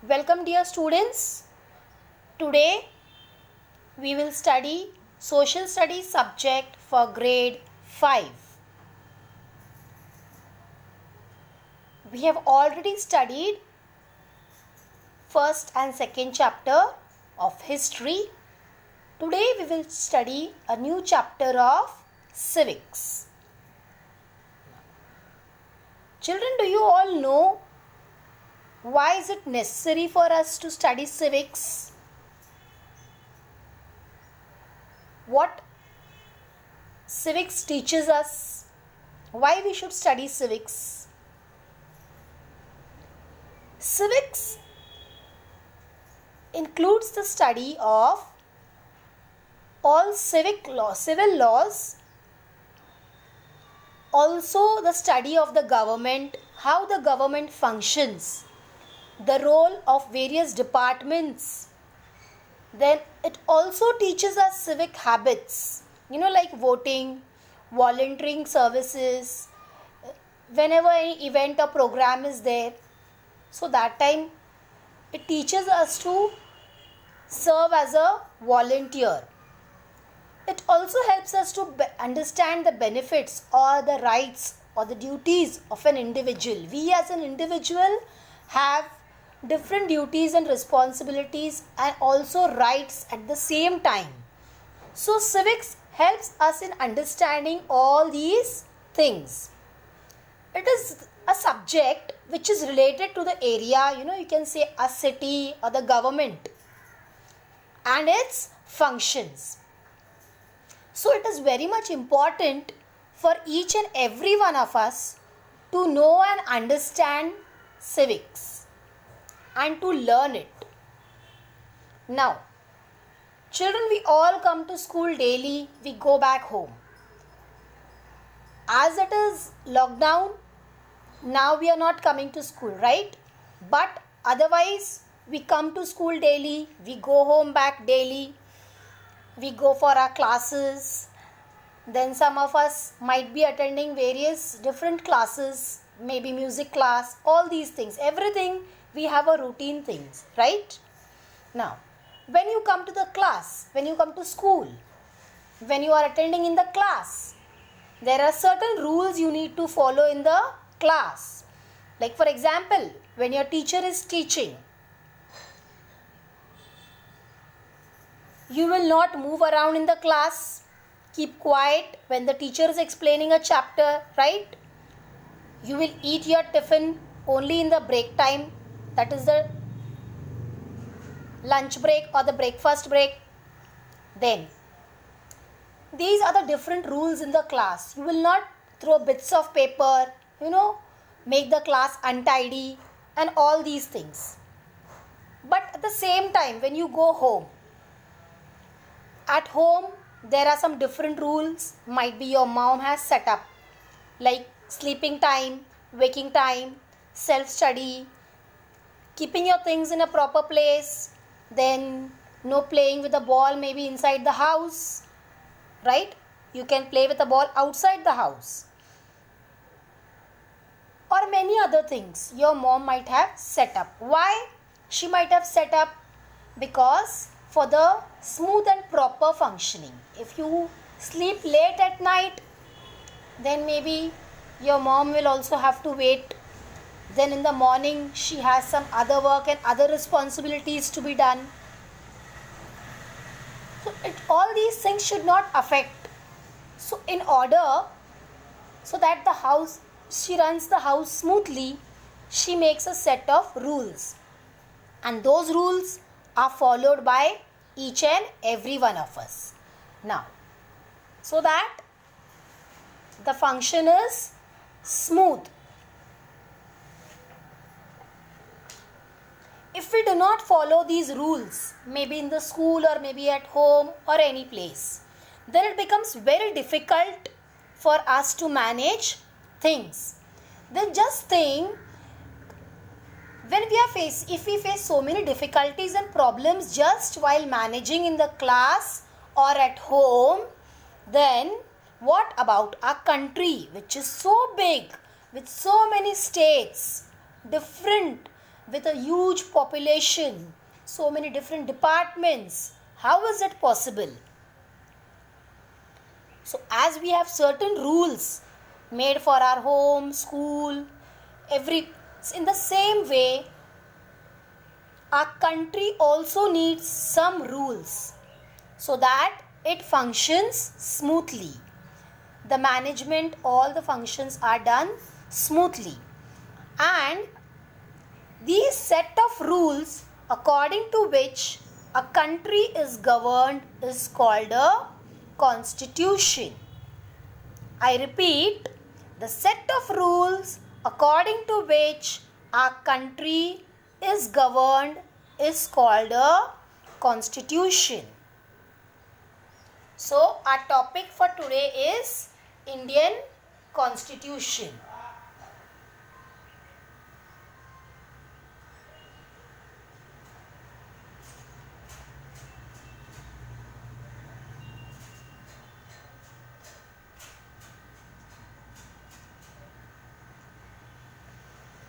Welcome dear students. Today we will study social studies subject for grade 5. We have already studied first and second chapter of history. Today we will study a new chapter of civics. Children, do you all know why is it necessary for us to study civics? What civics teaches us? Why we should study civics? Civics includes the study of all civil laws, also the study of the government, how the government functions, the role of various departments. Then it also teaches us civic habits, like voting, volunteering services, whenever any event or program is there. So that time it teaches us to serve as a volunteer. It also helps us to understand the benefits or the rights or the duties of an individual. We as an individual have different duties and responsibilities and also rights at the same time. So civics helps us in understanding all these things. It is a subject which is related to the area, you can say a city or the government and its functions. So it is very much important for each and every one of us to know and understand civics and to learn it. Now, children, we all come to school daily, we go back home. As it is lockdown, now we are not coming to school, right? But otherwise, we come to school daily, we go home back daily, we go for our classes. Then some of us might be attending various different classes, maybe music class, all these things, everything. We have a routine things, right? Now, when you come to the class, when you come to school, when you are attending in the class, there are certain rules you need to follow in the class. Like for example, when your teacher is teaching, you will not move around in the class. Keep quiet when the teacher is explaining a chapter, right? You will eat your tiffin only in the break time. That is the lunch break or the breakfast break. Then, these are the different rules in the class. You will not throw bits of paper, make the class untidy and all these things. But at the same time, when you go home, at home, there are some different rules. Might be your mom has set up, like sleeping time, waking time, self-study, keeping your things in a proper place, then no playing with the ball maybe inside the house, right? You can play with the ball outside the house. Or many other things your mom might have set up. Why she might have set up? Because for the smooth and proper functioning. If you sleep late at night, then maybe your mom will also have to wait. Then in the morning, she has some other work and other responsibilities to be done. So all these things should not affect. So in order, so that she runs the house smoothly, she makes a set of rules. And those rules are followed by each and every one of us. Now, so that the function is smooth. If we do not follow these rules, maybe in the school or maybe at home or any place, then it becomes very difficult for us to manage things. Then just think, if we face so many difficulties and problems just while managing in the class or at home, then what about our country, which is so big, with so many states, different with a huge population, so many different departments. How is it possible? So, as we have certain rules made for our home, school, in the same way, our country also needs some rules so that it functions smoothly. The management, all the functions are done smoothly. And these set of rules according to which a country is governed is called a constitution. I repeat, the set of rules according to which our country is governed is called a constitution. So, our topic for today is Indian Constitution.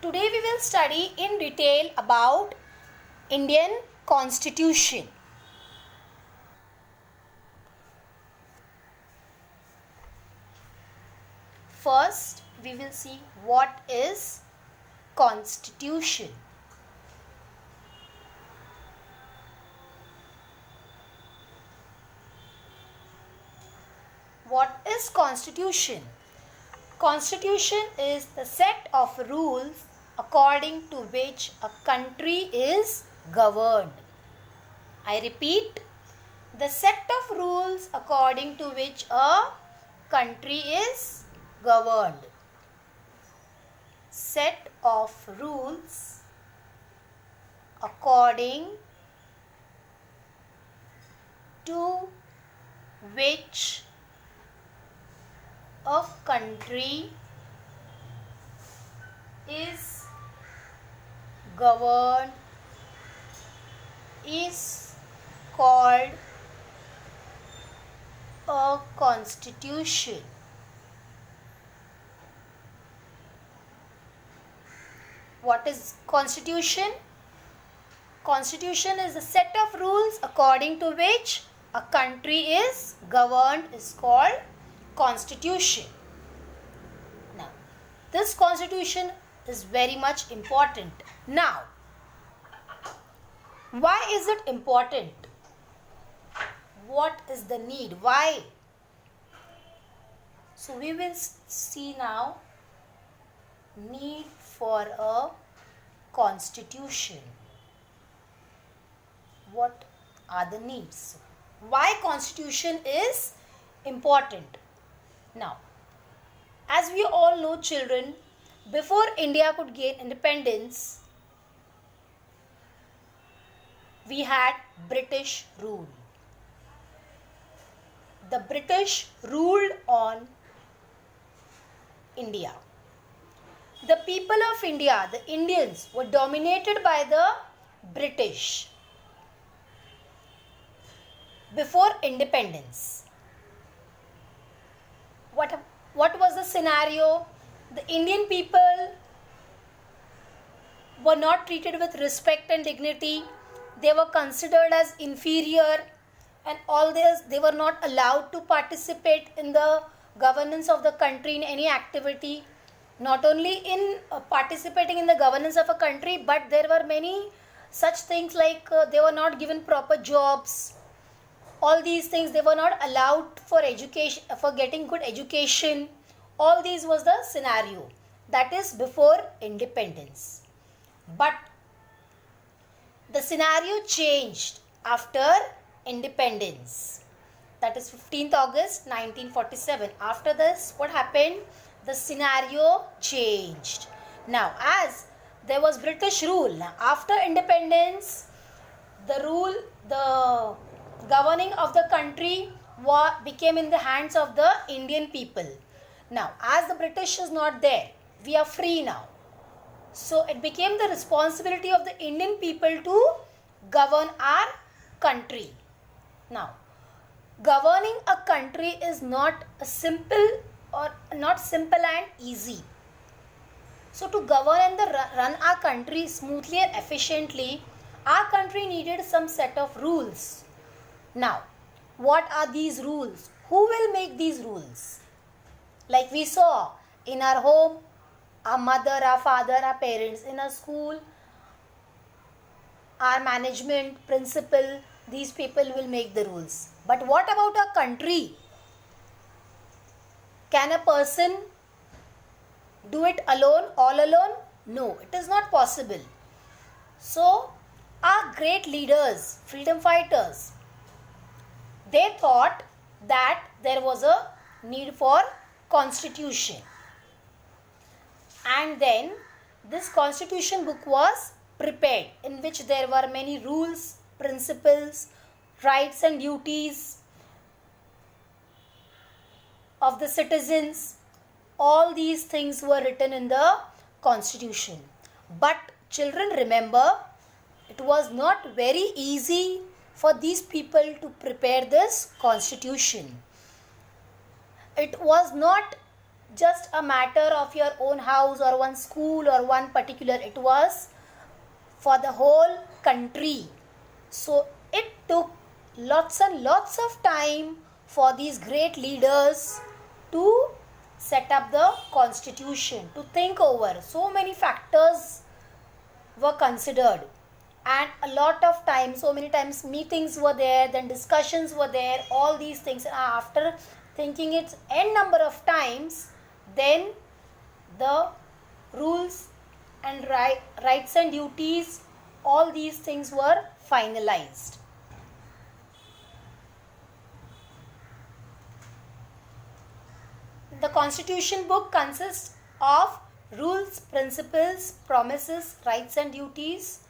Today we will study in detail about Indian Constitution. First, we will see what is Constitution. What is Constitution? Constitution is the set of rules according to which a country is governed. I repeat, the set of rules according to which a country is governed. Set of rules according to which a country is governed is called a constitution. What is constitution? Constitution is a set of rules according to which a country is governed is called constitution. Now, this constitution is very much important. Now, why is it important? What is the need? Why? So, we will see now need for a constitution. What are the needs? Why constitution is important? Now, as we all know, children, before India could gain independence, we had British rule. The British ruled on India. The people of India, the Indians, were dominated by the British before independence. What was the scenario? The Indian people were not treated with respect and dignity. They were considered as inferior, and all this, they were not allowed to participate in the governance of the country in any activity. Not only in participating in the governance of a country, but there were many such things like they were not given proper jobs. All these things, they were not allowed for education, for getting good education. All these was the scenario. That is before independence. But the scenario changed after independence. That is 15th August 1947. After this, what happened? The scenario changed. Now, as there was British rule, now after independence, the governing of the country became in the hands of the Indian people. Now, as the British is not there, we are free now. So, it became the responsibility of the Indian people to govern our country. Now, governing a country is not and easy. So to govern and run our country smoothly and efficiently, our country needed some set of rules. Now, what are these rules? Who will make these rules? Like we saw in our home, our mother, our father, our parents; in our school, our management, principal, these people will make the rules. But what about our country? Can a person do it alone, all alone? No, it is not possible. So, our great leaders, freedom fighters, they thought that there was a need for constitution. And then this constitution book was prepared, in which there were many rules, principles, rights and duties of the citizens. All these things were written in the constitution. But children, remember, it was not very easy for these people to prepare this constitution. It was not just a matter of your own house or one school or one particular, it was for the whole country. So it took lots and lots of time for these great leaders to set up the constitution, to think over. So many factors were considered, and a lot of time, so many times meetings were there, then discussions were there, all these things. After thinking it n number of times, then the rules and rights and duties, all these things were finalized. The constitution book consists of rules, principles, promises, rights and duties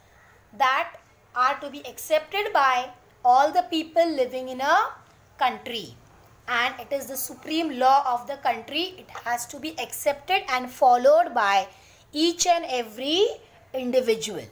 that are to be accepted by all the people living in a country, and it is the supreme law of the country. It has to be accepted and followed by each and every individual.